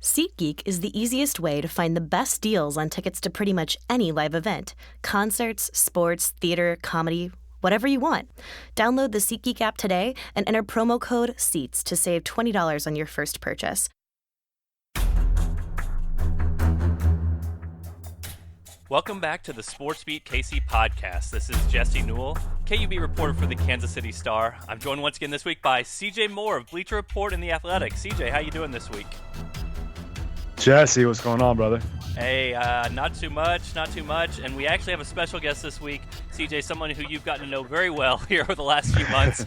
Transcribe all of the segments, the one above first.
SeatGeek is the easiest way to find the best deals on tickets to pretty much any live event. Concerts, sports, theater, comedy, whatever you want. Download the SeatGeek app today and enter promo code SEATS to save $20 on your first purchase. Welcome back to the Sports Beat KC podcast. This is Jesse Newell, KUB reporter for the Kansas City Star. I'm joined once again this week by CJ Moore of Bleacher Report and The Athletic. CJ, how you doing this week? Jesse, what's going on, brother? Hey, not too much. And we actually have a special guest this week. CJ, someone who you've gotten to know very well here over the last few months.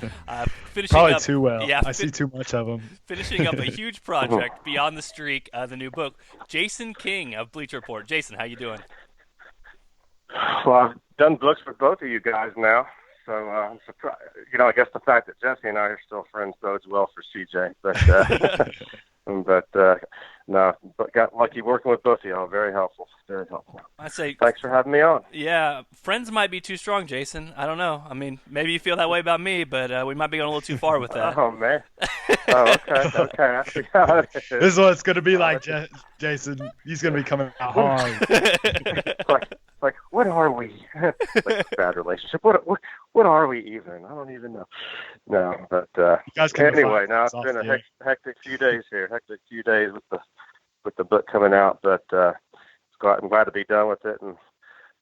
Probably too well. Yeah, I see too much of him. Finishing up a huge project, Beyond the Streak, the new book. Jason King of Bleacher Report. Jason, how you doing? Well, I've done books for both of you guys now, so I'm surprised. I guess the fact that Jesse and I are still friends bodes well for CJ. But got lucky working with both of y'all. Very helpful. I say thanks for having me on. Yeah, friends might be too strong, Jason. I don't know. I mean, maybe you feel that way about me, but we might be going a little too far with that. Oh man. Oh, okay. I see how it is. This is what it's going to be like, Jason. He's going to be coming out hard. Like, what are we? Like a bad relationship. What are we even? I don't even know. No, but anyway, now it's been a hectic few days here. With the book coming out, but I'm glad to be done with it, and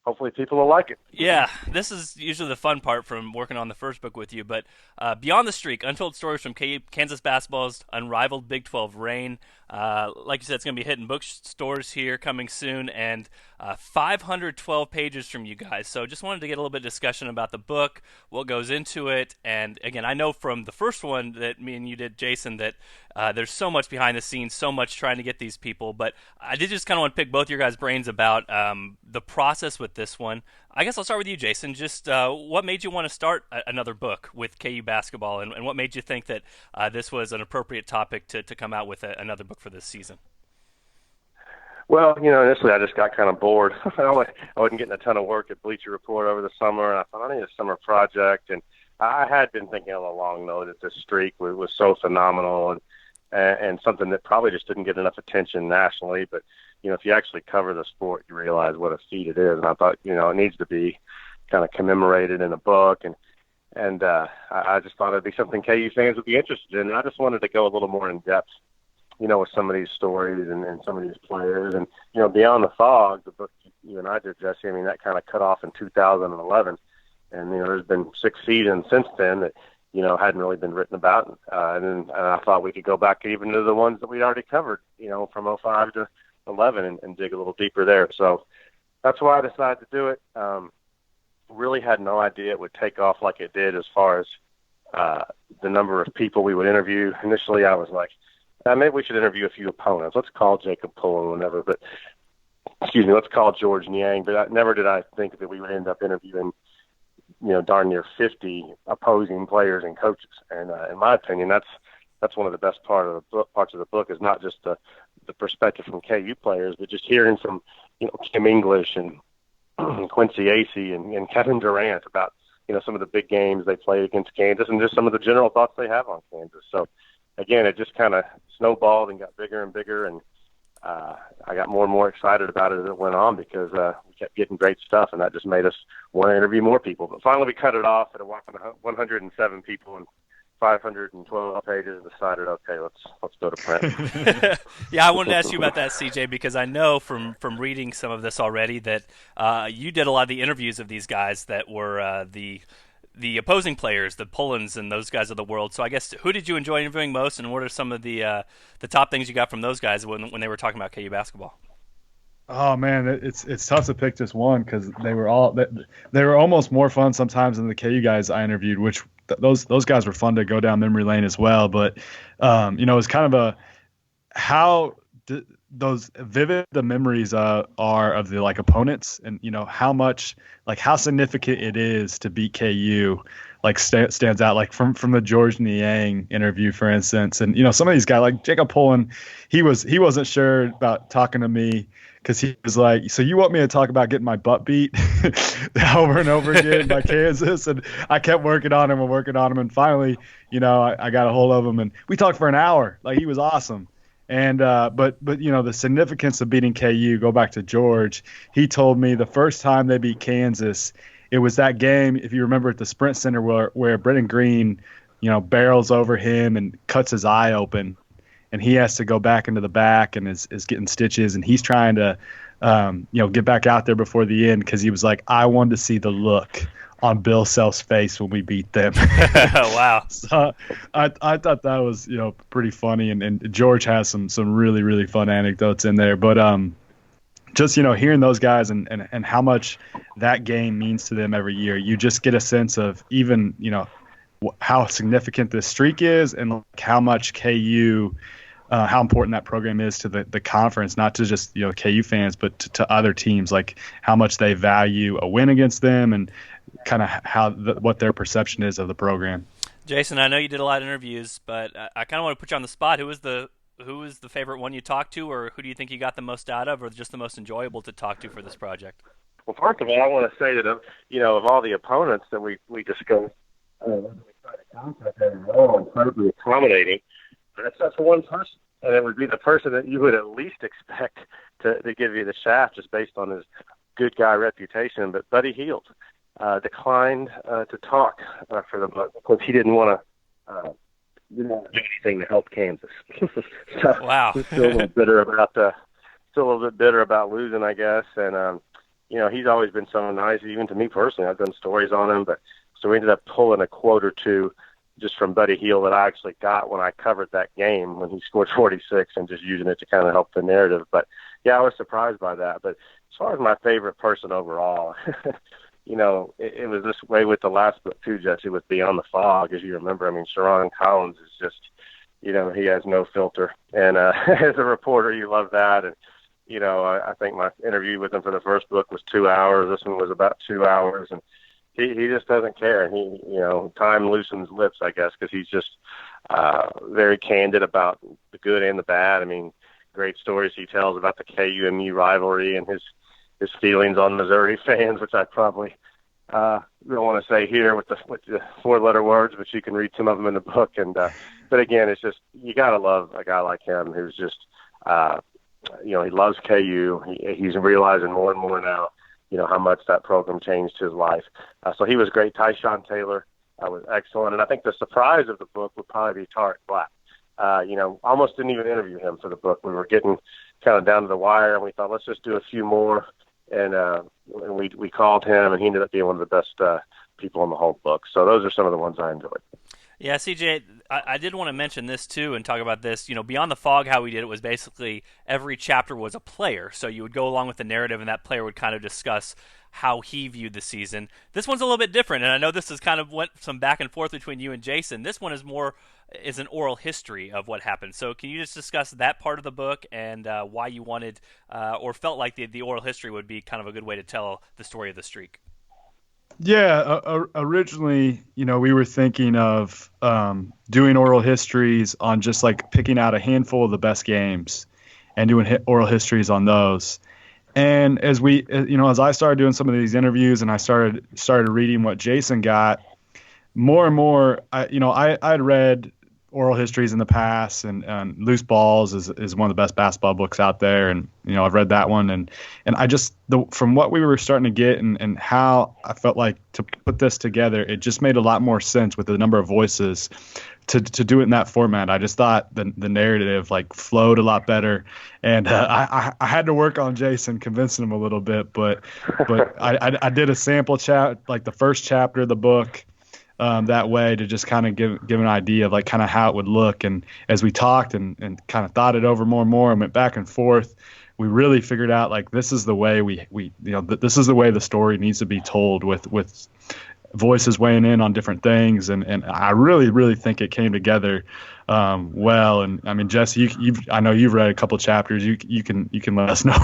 hopefully people will like it. Yeah, this is usually the fun part from working on the first book with you, but Beyond the Streak, Untold Stories from Kansas Basketball's Unrivaled Big 12 Reign. Like you said, it's going to be hitting bookstores here coming soon, and 512 pages from you guys. So just wanted to get a little bit of discussion about the book, what goes into it, and again, I know from the first one that me and you did, Jason, that there's so much behind the scenes, so much trying to get these people, but I did just kind of want to pick both your guys' brains about the process with this one. I guess I'll start with you, Jason. Just what made you want to start another book with KU basketball, and what made you think that this was an appropriate topic to come out with another book for this season? Well, initially I just got kind of bored. I wasn't getting a ton of work at Bleacher Report over the summer, and I thought I need a summer project. And I had been thinking all along, though, that this streak was so phenomenal and something that probably just didn't get enough attention nationally. But, if you actually cover the sport, you realize what a feat it is. And I thought, it needs to be kind of commemorated in a book. And I just thought it'd be something KU fans would be interested in. And I just wanted to go a little more in depth, with some of these stories and some of these players. And, Beyond the Fog, the book you and I did, Jesse, I mean, that kind of cut off in 2011. And, there's been 6 seasons since then that, hadn't really been written about. And I thought we could go back even to the ones that we'd already covered, from 05 to 11 and dig a little deeper there. So that's why I decided to do it. Really had no idea it would take off like it did as far as the number of people we would interview. Initially, I was like, maybe we should interview a few opponents. Let's call Jacob Pullen whenever, let's call George Niang. But never did I think that we would end up interviewing, darn near 50 opposing players and coaches. And in my opinion, that's one of the best parts of the book is not just the perspective from KU players, but just hearing from, Kim English and Quincy Acey and Kevin Durant about, some of the big games they played against Kansas and just some of the general thoughts they have on Kansas. So, again, it just kind of snowballed and got bigger and bigger, and I got more and more excited about it as it went on because we kept getting great stuff, and that just made us want to interview more people. But finally we cut it off at a whopping 107 people and 512 pages and decided, okay, let's go to print. Yeah, I wanted to ask you about that, CJ, because I know from reading some of this already that you did a lot of the interviews of these guys that were the opposing players, the Pullens and those guys of the world. So I guess who did you enjoy interviewing most, and what are some of the top things you got from those guys when they were talking about KU basketball? Oh man, it's tough to pick just one because they were almost more fun sometimes than the KU guys I interviewed, which those guys were fun to go down memory lane as well. But it's kind of those vivid the memories are of the opponents, and how significant it is to beat KU stands out from the George Niang interview, for instance. And some of these guys like Jacob Pullen, he wasn't sure about talking to me because he was like, so you want me to talk about getting my butt beat over and over again by Kansas? And I kept working on him, and finally I got a hold of him, and we talked for an hour. He was awesome. And but the significance of beating KU, go back to George. He told me the first time they beat Kansas, it was that game, if you remember, at the Sprint Center where Brendan Green, barrels over him and cuts his eye open, and he has to go back into the back and is getting stitches, and he's trying to get back out there before the end, because he was like, I wanted to see the look on Bill Self's face when we beat them. Wow. So I thought that was pretty funny, and George has some really, really fun anecdotes in there. But just hearing those guys and how much that game means to them every year, you just get a sense of even how significant this streak is, and how much KU, how important that program is to the conference, not to just KU fans, but to other teams, like how much they value a win against them, and kind of what their perception is of the program. Jason, I know you did a lot of interviews, but I kind of want to put you on the spot. Who was the favorite one you talked to, or who do you think you got the most out of, or just the most enjoyable to talk to for this project? Well, first of all, I want to say that of all the opponents that we discussed, incredibly accommodating. That's one person, and it would be the person that you would at least expect to give you the shaft, just based on his good guy reputation. But Buddy Hield declined to talk for the book because he didn't want to do anything to help Kansas. So wow. He's still a little bit bitter about losing, I guess. And he's always been so nice, even to me personally. I've done stories on him, but so we ended up pulling a quote or two just from Buddy Hield that I actually got when I covered that game when he scored 46, and just using it to kind of help the narrative. But yeah, I was surprised by that. But as far as my favorite person overall, it was this way with the last book too, Jesse, with Beyond the Fog, as you remember. I mean, Sherron Collins is just, he has no filter. And as a reporter, you love that. And, I think my interview with him for the first book was 2 hours. This one was about 2 hours. And he just doesn't care. He, time loosens lips, I guess, because he's just very candid about the good and the bad. I mean, great stories he tells about the KU-MU rivalry and his feelings on Missouri fans, which I probably don't want to say here with the 4-letter words, but you can read some of them in the book. And but again, it's just, you got to love a guy like him who's just, he loves KU. He's realizing more and more now, how much that program changed his life. So he was great. Tyshawn Taylor was excellent. And I think the surprise of the book would probably be Tarek Black. Almost didn't even interview him for the book. We were getting kind of down to the wire, and we thought, let's just do a few more. And we called him, and he ended up being one of the best people in the whole book. So those are some of the ones I enjoyed. Yeah, CJ, I did want to mention this too and talk about this. Beyond the Fog, how we did it was basically every chapter was a player. So you would go along with the narrative, and that player would kind of discuss how he viewed the season. This one's a little bit different, and I know this has kind of went some back and forth between you and Jason. This one is an oral history of what happened. So can you just discuss that part of the book and why you wanted or felt like the oral history would be kind of a good way to tell the story of the streak? Yeah, originally, we were thinking of doing oral histories on just like picking out a handful of the best games and doing oral histories on those. And as I started doing some of these interviews and I started reading what Jason got, more and more, I'd read oral histories in the past, and Loose Balls is one of the best basketball books out there, and I've read that one, and I just from what we were starting to get and how I felt like to put this together, it just made a lot more sense with the number of voices to do it in that format. I just thought the narrative flowed a lot better, and I had to work on Jason, convincing him a little bit, but I did a sample chat, like the first chapter of the book. That way to just kind of give an idea of kind of how it would look. And as we talked and kind of thought it over more and more and went back and forth, we really figured out this is the way this is the way the story needs to be told, with voices weighing in on different things. And I really, really think it came together well. And I mean, Jesse, I know you've read a couple chapters. You can let us know.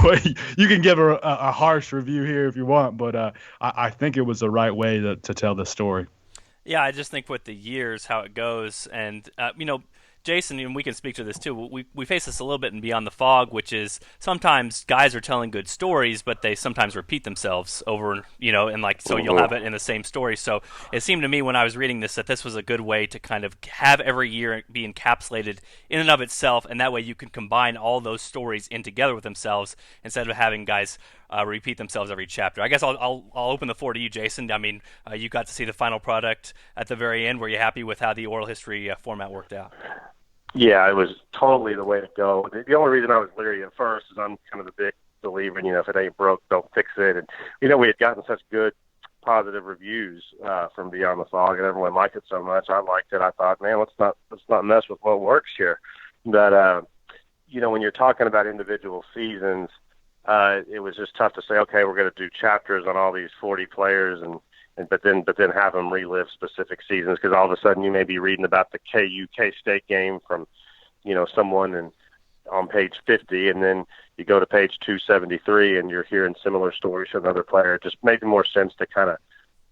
You can give a harsh review here if you want, but I think it was the right way to tell the story. Yeah, I just think with the years, how it goes, and Jason, and we can speak to this too, we face this a little bit in Beyond the Fog, which is sometimes guys are telling good stories, but they sometimes repeat themselves over, and like, so you'll have it in the same story. So it seemed to me when I was reading this that this was a good way to kind of have every year be encapsulated in and of itself, and that way you can combine all those stories in together with themselves instead of having guys repeat themselves every chapter. I guess I'll open the floor to you, Jason. I mean, you got to see the final product at the very end. Were you happy with how the oral history format worked out? Yeah, it was totally the way to go. The only reason I was leery at first is I'm kind of a big believer, if it ain't broke, don't fix it. And, we had gotten such good positive reviews from Beyond the Fog, and everyone liked it so much. I liked it. I thought, man, let's not mess with what works here. But, when you're talking about individual seasons, it was just tough to say, okay, we're going to do chapters on all these 40 players, but then have them relive specific seasons, because all of a sudden you may be reading about the K-State game from, someone on page 50, and then you go to page 273 and you're hearing similar stories from another player. It just made more sense to kind of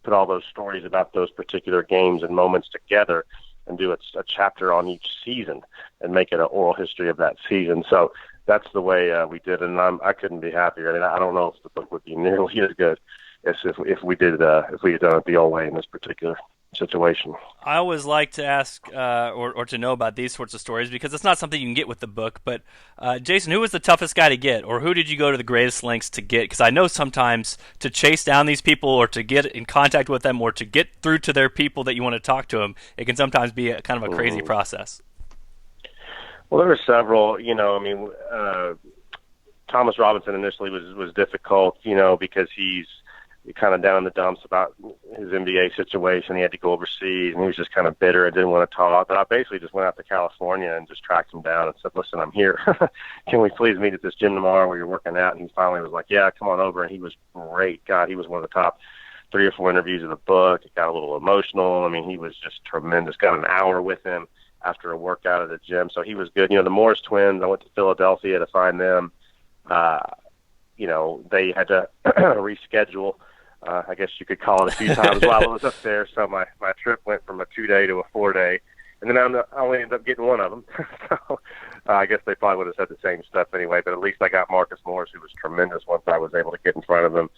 put all those stories about those particular games and moments together and do a chapter on each season and make it an oral history of that season. So that's the way we did it, and I couldn't be happier. I mean, I don't know if the book would be nearly as good as if we had done it the old way in this particular situation. I always like to ask or to know about these sorts of stories because it's not something you can get with the book. But Jason, who was the toughest guy to get, or who did you go to the greatest lengths to get? Because I know sometimes to chase down these people or to get in contact with them or to get through to their people that you want to talk to them, it can sometimes be kind of a crazy process. Well, there were several. Thomas Robinson initially was difficult, because he's kind of down in the dumps about his NBA situation. He had to go overseas, and he was just kind of bitter and didn't want to talk. But I basically just went out to California and just tracked him down and said, listen, I'm here. Can we please meet at this gym tomorrow where you're working out? And he finally was like, yeah, come on over. And he was great. God, he was one of the top 3 or 4 interviews of the book. It got a little emotional. I mean, he was just tremendous. Got an hour with him after a workout at the gym. So he was good. The Morris twins, I went to Philadelphia to find them. They had to reschedule. I guess you could call it a few times while I was up there. So my trip went from a 2-day to a 4-day. And then I only ended up getting one of them. So I guess they probably would have said the same stuff anyway. But at least I got Marcus Morris, who was tremendous once I was able to get in front of him.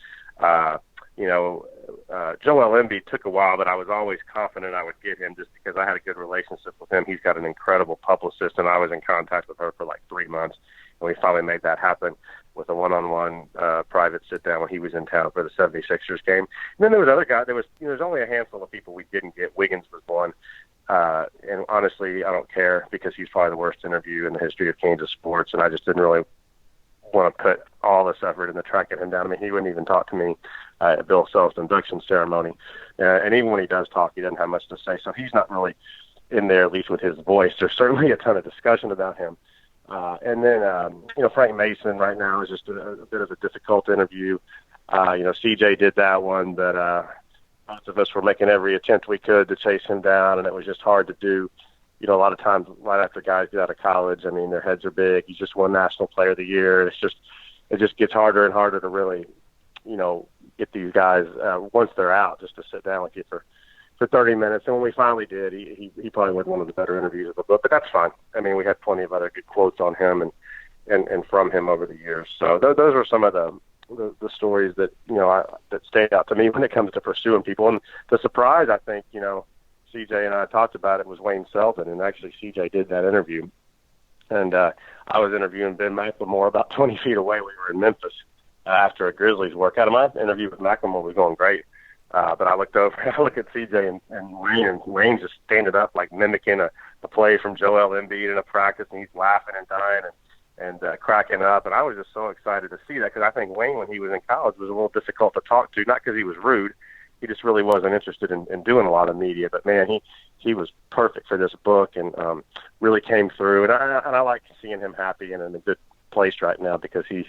Joel Embiid took a while, but I was always confident I would get him just because I had a good relationship with him. He's got an incredible publicist, and I was in contact with her for like 3 months. And we finally made that happen with a one-on-one private sit-down when he was in town for the 76ers game. And then there was other guys. There's only a handful of people we didn't get. Wiggins was one. And honestly, I don't care because he's probably the worst interview in the history of Kansas sports, and I just didn't really want to put all this effort into tracking him down. I mean, he wouldn't even talk to me at Bill Self's induction ceremony. And even when he does talk, he doesn't have much to say. So he's not really in there, at least with his voice. There's certainly a ton of discussion about him. And then, Frank Mason right now is just a bit of a difficult interview. CJ did that one, but lots of us were making every attempt we could to chase him down, and it was just hard to do. A lot of times right after guys get out of college, I mean, their heads are big. He's just won National Player of the Year. It just gets harder and harder to really, get these guys once they're out just to sit down with you for 30 minutes. And when we finally did, he probably was one of the better interviews of the book, but that's fine. I mean, we had plenty of other good quotes on him and from him over the years. So those were some of the stories that, that stand out to me when it comes to pursuing people. And the surprise, I think, CJ and I talked about it, was Wayne Selden, and actually CJ did that interview. And I was interviewing Ben McLemore about 20 feet away. We were in Memphis after a Grizzlies workout. My interview with McLemore was going great. But I looked over, I look at CJ and Wayne's just standing up, like mimicking a play from Joel Embiid in a practice, and he's laughing and dying and cracking up. And I was just so excited to see that because I think Wayne, when he was in college, was a little difficult to talk to, not because he was rude. He just really wasn't interested in doing a lot of media. But, man, he was perfect for this book and really came through. And I like seeing him happy and in a good place right now because he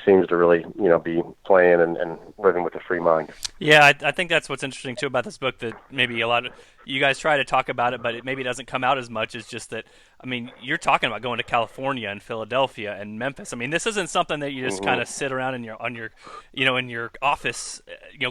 seems to really, be playing and living with a free mind. Yeah, I think that's what's interesting, too, about this book, that maybe a lot of you guys try to talk about it, but it maybe doesn't come out as much. It's just that, I mean, you're talking about going to California and Philadelphia and Memphis. I mean, this isn't something that you just kind of sit around in your office,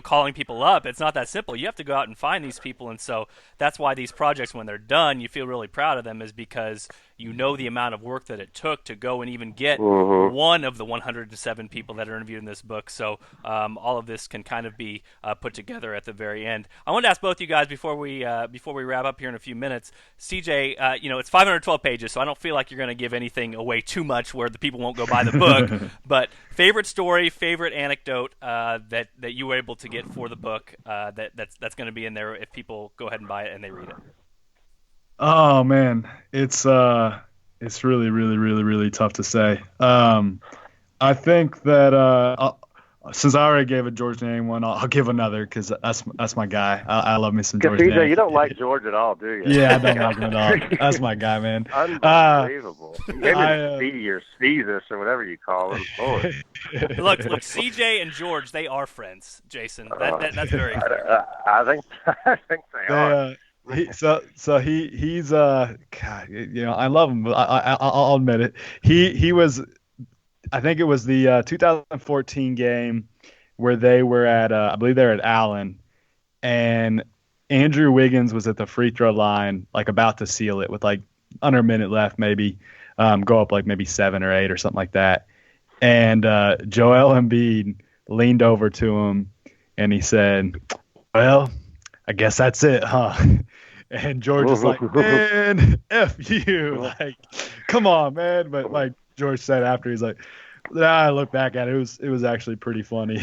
calling people up. It's not that simple. You have to go out and find these people, and so that's why these projects, when they're done, you feel really proud of them, is because you know the amount of work that it took to go and even get one of the 107 people that are interviewed in this book. So all of this can kind of be put together at the very end. I wanted to ask both you guys before we wrap up here in a few minutes. CJ, it's 512 pages, so I don't feel like you're going to give anything away too much where the people won't go buy the book. But favorite story, favorite anecdote that you were able to get for the book that's going to be in there if people go ahead and buy it and they read it. Oh man, it's really, really, really, really tough to say. I think that since I already gave a George Niang one, I'll give another because that's my guy. I love me some George Niang. You don't like George at all, do you? Yeah, I don't like him at all. That's my guy, man. Unbelievable. Speedy or Speezus or whatever you call him. Look, CJ and George, they are friends, Jason. That's very clear. I think they are. He's God, I love him, but I'll admit it. He was, I think it was the 2014 game where they were at I believe they were at Allen, and Andrew Wiggins was at the free throw line, like about to seal it with like under a minute left, maybe go up like maybe 7 or 8 or something like that, and Joel Embiid leaned over to him and he said, "Well, I guess that's it, huh?" And George was like, "Man, F you. Like, come on, man." But like George said after, he's like, I look back at it, it was actually pretty funny.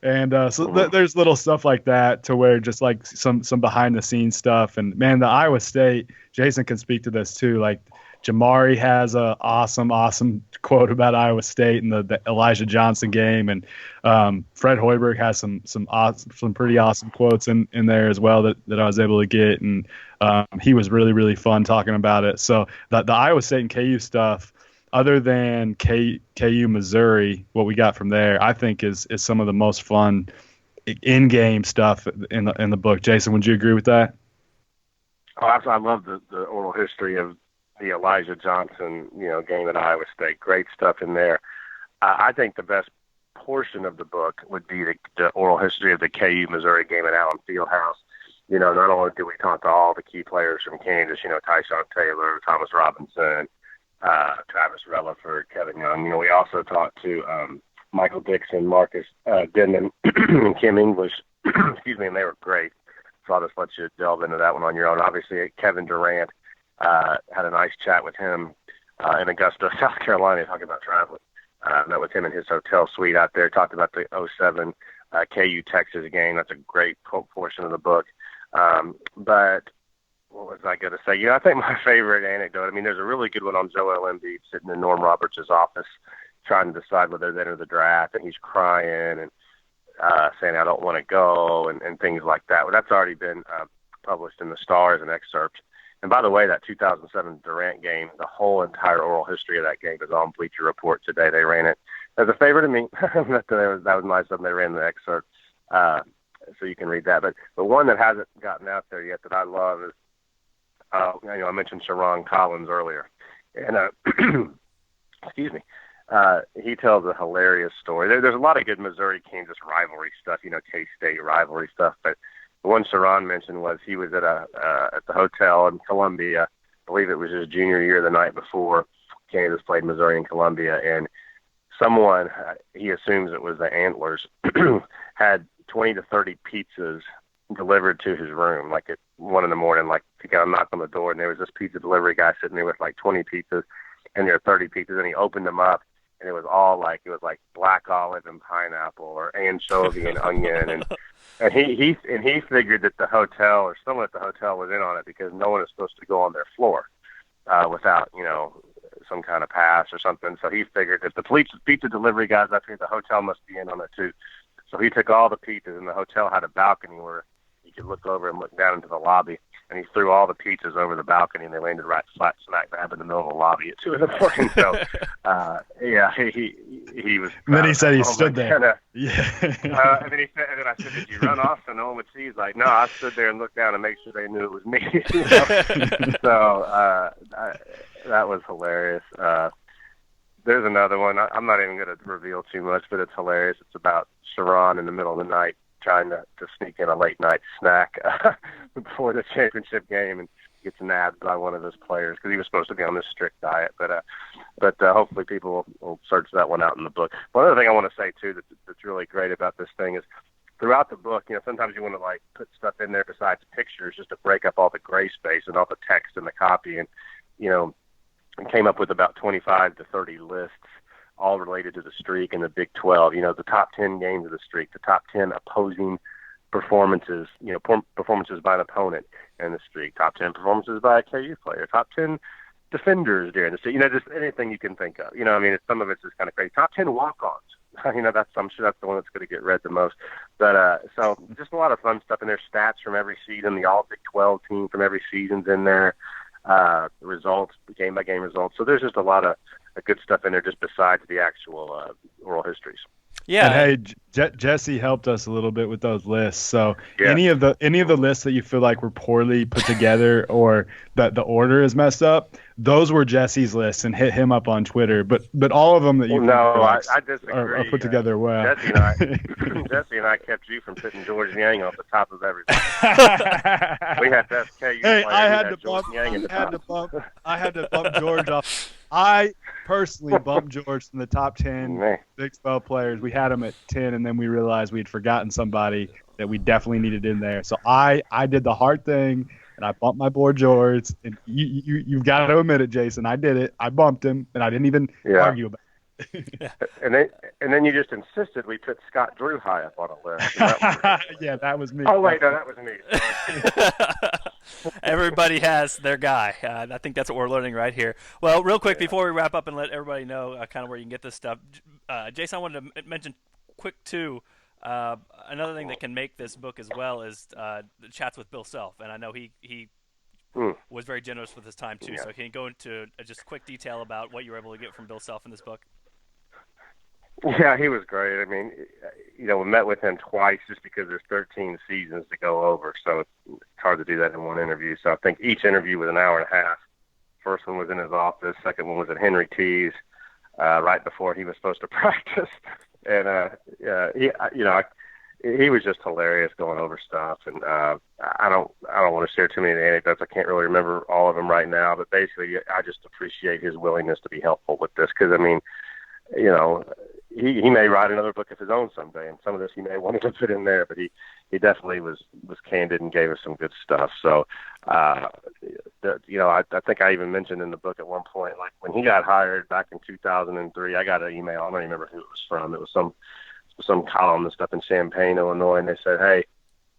And there's little stuff like that to where just like some behind the scenes stuff. And man, the Iowa State, Jason can speak to this too. Like Jamari has a awesome quote about Iowa State and the Elijah Johnson game, and Fred Hoiberg has some pretty awesome quotes in there as well that I was able to get, and he was really, really fun talking about it. So the Iowa State and KU stuff, other than KU Missouri, what we got from there, I think is some of the most fun in-game stuff in the book. Jason, would you agree with that? Oh, I love the oral history of the Elijah Johnson, game at Iowa State. Great stuff in there. I think the best portion of the book would be the oral history of the KU Missouri game at Allen Fieldhouse. Not only do we talk to all the key players from Kansas, Tyshawn Taylor, Thomas Robinson, Travis Relaford, Kevin Young. We also talked to Michael Dixon, Marcus Denman, and Kim English. Excuse me, and they were great. So I'll just let you delve into that one on your own. Obviously, Kevin Durant. Had a nice chat with him in Augusta, South Carolina, talking about traveling. Met with him in his hotel suite out there, talked about the 07 KU Texas game. That's a great portion of the book. But what was I going to say? I think my favorite anecdote, there's a really good one on Joel Embiid sitting in Norm Roberts' office trying to decide whether to enter the draft, and he's crying and saying, "I don't want to go," and things like that. Well, that's already been published in the Star as an excerpt. And by the way, that 2007 Durant game, the whole entire oral history of that game is on Bleacher Report today. They ran it as a favor to me. that was nice of them. They ran the excerpt, so you can read that. But the one that hasn't gotten out there yet that I love is, I mentioned Sherron Collins earlier, and excuse me, he tells a hilarious story. There's a lot of good Missouri-Kansas rivalry stuff, K-State rivalry stuff, but the one Sherron mentioned was he was at the hotel in Columbia. I believe it was his junior year, the night before Kansas played Missouri in Columbia, and someone, he assumes it was the Antlers, had 20 to 30 pizzas delivered to his room, like at 1 a.m. Like he got a knock on the door, and there was this pizza delivery guy sitting there with like 20 pizzas, and there were 30 pizzas, and he opened them up, and it was like black olive and pineapple, or anchovy and onion, and he figured that the hotel or someone at the hotel was in on it because no one is supposed to go on their floor without some kind of pass or something. So he figured that the pizza delivery guys, I think the hotel must be in on it too. So he took all the pizzas, and the hotel had a balcony where you could look over and look down into the lobby, and he threw all the pizzas over the balcony, and they landed right flat smack dab in the middle of the lobby at 2 a.m. So, he was. And then he said he stood there. Yeah. And then I said, "Did you run off so no one would see?" He's like, "No, I stood there and looked down and make sure they knew it was me." So that was hilarious. There's another one. I'm not even going to reveal too much, but it's hilarious. It's about Sherron in the middle of the night trying to sneak in a late night snack before the championship game, and gets nabbed by one of his players because he was supposed to be on this strict diet. But hopefully people will search that one out in the book. One other thing I want to say too that's really great about this thing is throughout the book, sometimes you want to like put stuff in there besides pictures just to break up all the gray space and all the text in the copy, and and came up with about 25 to 30 lists, all related to the streak and the Big 12. The top 10 games of the streak, the top 10 opposing performances, performances by an opponent in the streak, top 10 performances by a KU player, top 10 defenders during the streak, just anything you can think of. Some of it's just kind of crazy. Top 10 walk-ons. I'm sure that's the one that's going to get read the most. But so just a lot of fun stuff in there. Stats from every season, the all Big 12 team from every season's in there. Results, game by game results. So there's just a lot of good stuff in there, just besides the actual oral histories. Yeah. And hey, Jesse helped us a little bit with those lists. So any of the lists that you feel like were poorly put together or that the order is messed up, those were Jesse's lists, and hit him up on Twitter. But all of them that you I disagree. Are put together well. Jesse and I kept you from putting George Niang off the top of everything. We had best KU player. I had to bump George off. I personally bumped George from the top 10 Big 12 players. We had him at 10, and then we realized we had forgotten somebody that we definitely needed in there. So I did the hard thing, and I bumped my boy George. And you've got to admit it, Jason. I did it. I bumped him, and I didn't even argue about it. and then you just insisted we put Scott Drew high up on a list. Yeah, that was me. Oh wait, no, that was me. Everybody has their guy. I think that's what we're learning right here. Well, real quick before we wrap up and let everybody know kind of where you can get this stuff, Jason, I wanted to mention quick too. Another thing that can make this book as well is the chats with Bill Self, and I know he was very generous with his time too. So can you go into just quick detail about what you were able to get from Bill Self in this book? Yeah, he was great. I mean, we met with him twice just because there's 13 seasons to go over, so it's hard to do that in one interview. So I think each interview was an hour and a half. First one was in his office. Second one was at Henry T's right before he was supposed to practice. And he was just hilarious going over stuff. And I don't want to share too many anecdotes. I can't really remember all of them right now. But basically, I just appreciate his willingness to be helpful with this because, I mean, he may write another book of his own someday, and some of this he may want to put in there, but he definitely was candid and gave us some good stuff. So, I think I even mentioned in the book at one point, like when he got hired back in 2003, I got an email. I don't remember who it was from. It was some columnist up in Champaign, Illinois, and they said, "Hey,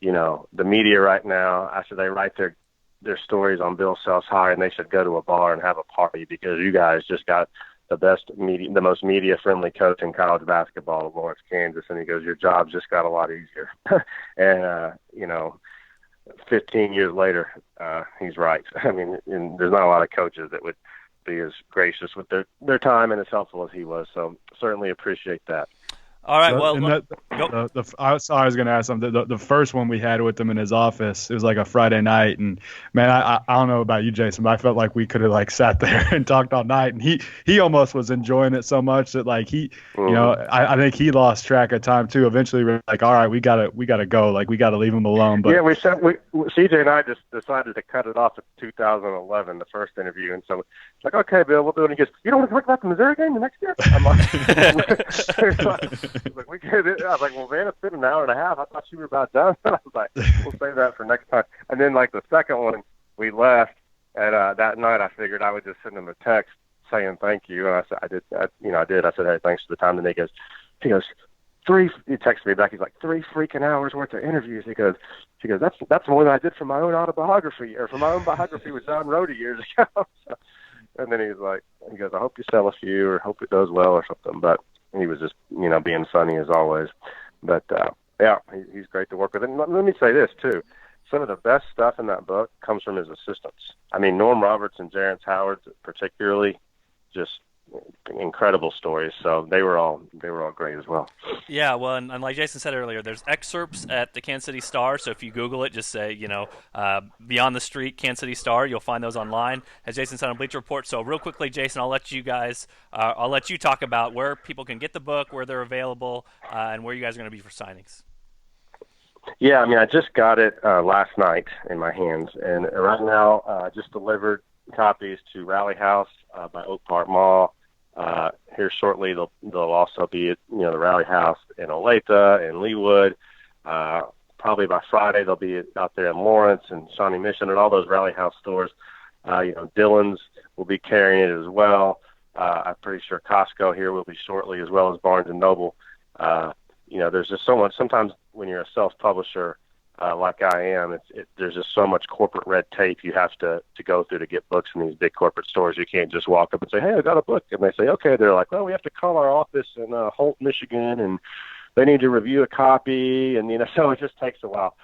the media right now, after they write their stories on Bill Self's hire, and they should go to a bar and have a party because you guys just got the most media-friendly coach in college basketball of Lawrence, Kansas." And he goes, "Your job just got a lot easier." And 15 years later, he's right. I mean, there's not a lot of coaches that would be as gracious with their time and as helpful as he was. So certainly appreciate that. All right. I was going to ask something. The first one we had with him in his office, it was like a Friday night, and man, I don't know about you, Jason, but I felt like we could have like sat there and talked all night, and he almost was enjoying it so much that like I think he lost track of time too. Eventually, we're like, all right, we gotta go, like we gotta leave him alone. But CJ and I just decided to cut it off at 2011, the first interview, and so it's like, okay, Bill, we'll do it. And he goes, "You don't want to talk about the Missouri game the next year?" I'm like. Like, I was like, well, man, it's been an hour and a half. I thought you were about done. I was like, we'll save that for next time. And then, like, the second one, we left, and that night I figured I would just send him a text saying thank you. And I said, I did. I said, hey, thanks for the time. And he goes, he texted me back. He's like, 3 freaking hours worth of interviews. He goes, that's more than I did for my own autobiography or for my own biography with John Rhodey years ago. And then he goes, I hope you sell a few or hope it does well or something. But he was just, being funny as always. But, he's great to work with. And let me say this, too. Some of the best stuff in that book comes from his assistants. I mean, Norm Roberts and Jarence Howard particularly just incredible stories. So they were all great as well. Yeah, well, and like Jason said earlier, there's excerpts at the Kansas City Star. So if you Google it, just say, Beyond the Street, Kansas City Star, you'll find those online. As Jason said on Bleacher Report. So real quickly, Jason, I'll let you talk about where people can get the book, where they're available, and where you guys are going to be for signings. Yeah, I mean, I just got it last night in my hands, and right now I just delivered copies to Rally House by Oak Park Mall. Here shortly, they'll also be at the Rally House in Olathe and Leawood. Probably by Friday, they'll be out there in Lawrence and Shawnee Mission and all those Rally House stores. Dillon's will be carrying it as well. I'm pretty sure Costco here will be shortly, as well as Barnes and Noble. There's just so much. Sometimes when you're a self-publisher like I am, there's just so much corporate red tape you have to go through to get books in these big corporate stores. You can't just walk up and say, "Hey, I got a book," and they say, "Okay." They're like, "Well, we have to call our office in Holt, Michigan, and they need to review a copy," and so it just takes a while.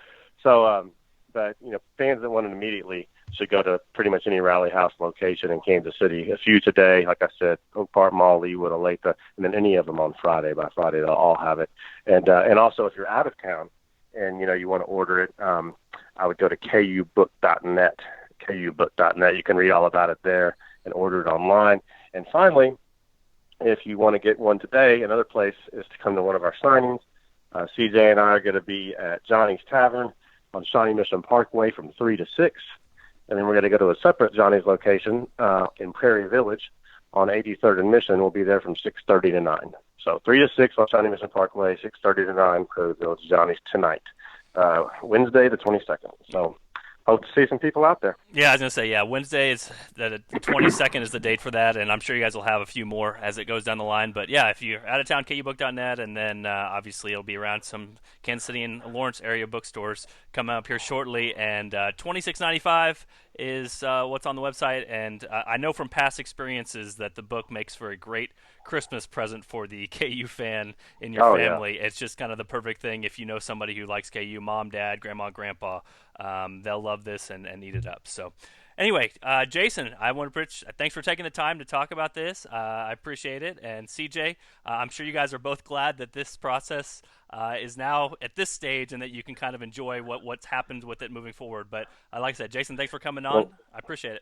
So, but fans that want it immediately should go to pretty much any Rally House location in Kansas City. A few today, like I said, Oak Park Mall, Leawood, Olathe, and then any of them on Friday. By Friday, they'll all have it. And also, if you're out of town and you want to order it, I would go to kubook.net. kubook.net. You can read all about it there and order it online. And finally, if you want to get one today, another place is to come to one of our signings. CJ and I are going to be at Johnny's Tavern on Shawnee Mission Parkway from 3 to 6. And then we're going to go to a separate Johnny's location in Prairie Village on 83rd and Mission. We'll be there from 6:30 to 9. So 3 to 6 on Shawnee Mission Parkway, 6:30 to 9, Prairie Village, Johnny's tonight, Wednesday the 22nd. So hope to see some people out there. Yeah, I was going to say, Wednesday is the 22nd is the date for that, and I'm sure you guys will have a few more as it goes down the line. But, yeah, if you're out of town, kubook.net, and then obviously it'll be around some Kansas City and Lawrence area bookstores coming up here shortly. And $26.95 is what's on the website, and I know from past experiences that the book makes for a great Christmas present for the KU fan in your family. Yeah. It's just kind of the perfect thing if you know somebody who likes KU, mom, dad, grandma, grandpa. They'll love this and eat it up. So anyway, Jason, thanks for taking the time to talk about this. I appreciate it. And CJ, I'm sure you guys are both glad that this process is now at this stage and that you can kind of enjoy what's happened with it moving forward. But like I said, Jason, thanks for coming on. I appreciate it.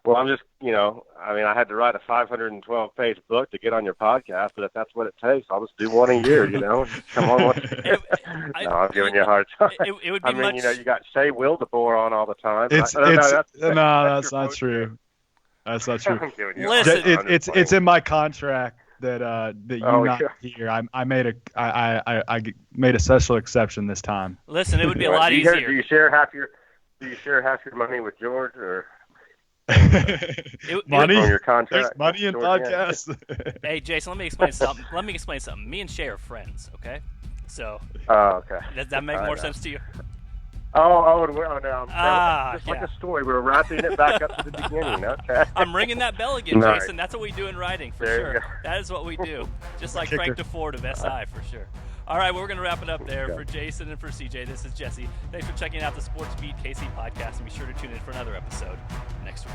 Well, I'm just, I had to write a 512-page book to get on your podcast, but if that's what it takes, I'll just do one a year, Come on. No, I'm giving you a hard time. It would be you got Shea Wildeboer on all the time. That's not true. That's not true. Listen, it's in my contract that you not here. I made a special exception this time. Listen, it would be a lot easier. Do you share half your money with George, or money on your contract? There's money in podcasts. Hey, Jason, let me explain something. Me and Shay are friends, okay? So okay. Does that make more sense to you? No. Just like a story. We're wrapping it back up to the beginning. Okay. I'm ringing that bell again, nice. Jason. That's what we do in writing, for there sure. That is what we do. Just like Frank DeFord of SI, for sure. All right, well, we're going to wrap it up there. For Jason and for CJ, this is Jesse. Thanks for checking out the Sports Beat KC podcast, and be sure to tune in for another episode next week.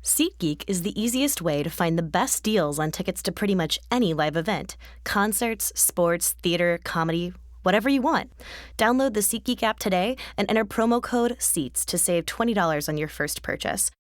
SeatGeek is the easiest way to find the best deals on tickets to pretty much any live event. Concerts, sports, theater, comedy, whatever you want. Download the SeatGeek app today and enter promo code SEATS to save $20 on your first purchase.